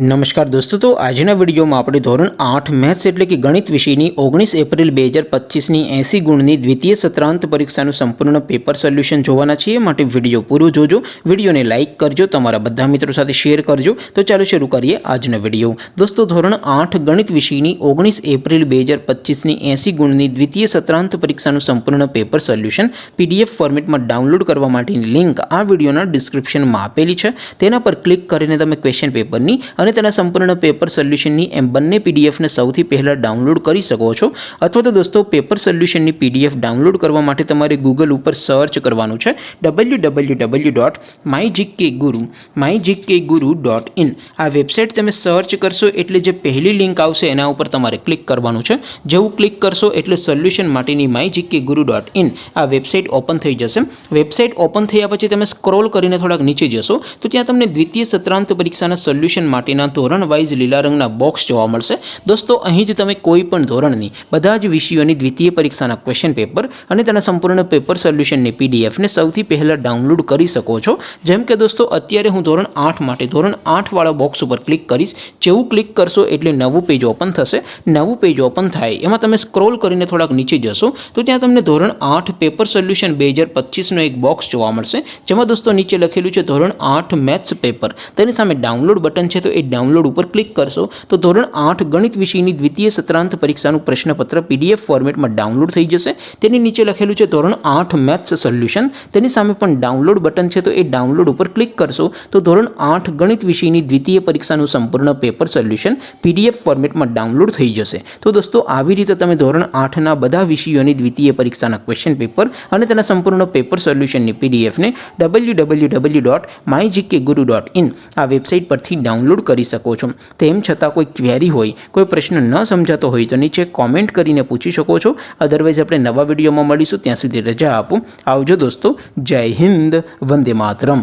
नमस्कार दोस्तों, तो આજના વિડીયોમાં આપણે ધોરણ 8 મેથ્સ એટલે કે ગણિત વિષયની 19 એપ્રિલ 2025ની 80 ગુણની દ્વિતીય સત્રાંત પરીક્ષાનું સંપૂર્ણ પેપર સોલ્યુશન જોવાના છીએ। માટે વિડીયો પૂરો જોજો, વિડીયોને લાઇક કરજો, તમારા બધા મિત્રો સાથે શેર કરજો। તો ચાલો શરૂ કરીએ આજનો વિડીયો। દોસ્તો, ધોરણ 8 ગણિત વિષયની 19 એપ્રિલ 2025ની 80 ગુણની દ્વિતીય સત્રાંત પરીક્ષાનું સંપૂર્ણ પેપર સોલ્યુશન PDF ફોર્મેટમાં ડાઉનલોડ કરવા માટેની લિંક આ વિડીયોના ડિસ્ક્રિપ્શનમાં આપેલી છે। તેના પર ક્લિક કરીને તમે ક્વેશ્ચન પેપરની અને તેના સંપૂર્ણ પેપર સોલ્યુશનની એમ બંને પીડીએફને સૌથી પહેલાં ડાઉનલોડ કરી શકો છો। અથવા તો દોસ્તો, પેપર સોલ્યુશનની પીડીએફ ડાઉનલોડ કરવા માટે તમારે ગૂગલ ઉપર સર્ચ કરવાનું છે www.mygkguru.in। આ વેબસાઇટ તમે સર્ચ કરશો એટલે જે પહેલી લિંક આવશે એના ઉપર તમારે ક્લિક કરવાનું છે। જેવું ક્લિક કરશો એટલે સોલ્યુશન માટેની mygkguru.in આ વેબસાઇટ ઓપન થઈ જશે। વેબસાઇટ ઓપન થયા પછી તમે સ્ક્રોલ કરીને થોડાક નીચે જશો તો ત્યાં તમને દ્વિતીય સત્રાંત પરીક્ષાના સોલ્યુશન માટે ધોરણ વાઇઝ લીલા રંગના બોક્સ જોવા મળશે। દોસ્તો, અહીં જ તમે કોઈ પણ ધોરણની બધા જ વિષયોની દ્વિતીય પરીક્ષાના ક્વેશ્ચન પેપર અને તેના સંપૂર્ણ પેપર સોલ્યુશનની પીડીએફને સૌથી પહેલાં ડાઉનલોડ કરી શકો છો। જેમ કે દોસ્તો, અત્યારે હું ધોરણ 8 માટે ધોરણ 8 વાળા બોક્સ ઉપર ક્લિક કરીશ। જેવું ક્લિક કરશો એટલે નવું પેજ ઓપન થશે। નવું પેજ ઓપન થાય એમાં તમે સ્ક્રોલ કરીને થોડાક નીચે જશો તો ત્યાં તમને ધોરણ 8 પેપર સોલ્યુશન 2025નો એક બોક્સ જોવા મળશે। જેમાં દોસ્તો નીચે લખેલું છે ધોરણ 8 મેથ્સ પેપર। તેની સામે ડાઉનલોડ બટન છે, તો એ ડાઉનલોડ ઉપર ક્લિક કરશો તો ધોરણ 8 ગણિત વિષયની દ્વિતીય સત્રાંત પરીક્ષાનું પ્રશ્નપત્ર PDF ફોર્મેટમાં ડાઉનલોડ થઈ જશે। તેની નીચે લખેલું છે ધોરણ 8 મેથ્સ સોલ્યુશન। તેની સામે પણ ડાઉનલોડ બટન છે, તો એ ડાઉનલોડ ઉપર ક્લિક કરશો તો ધોરણ 8 ગણિત વિષયની દ્વિતીય પરીક્ષાનું સંપૂર્ણ પેપર સોલ્યુશન PDF ફોર્મેટમાં ડાઉનલોડ થઈ જશે। તો દોસ્તો, આવી રીતે તમે ધોરણ 8ના બધા વિષયોની દ્વિતીય પરીક્ષાના ક્વેશ્ચન પેપર અને તેના સંપૂર્ણ પેપર સોલ્યુશનની પીડીએફને www.mygkguru.in આ વેબસાઇટ પરથી ડાઉનલોડ કરી શકો છો। તેમ છતાં કોઈ ક્વેરી હોય, કોઈ પ્રશ્ન ન સમજાતો હોય તો નીચે કોમેન્ટ કરીને પૂછી શકો છો। અધરવાઇઝ આપણે નવા વિડીયોમાં મળીશું, ત્યાં સુધી રજા આપો। આવજો દોસ્તો, જય હિન્દ, વંદે માતરમ।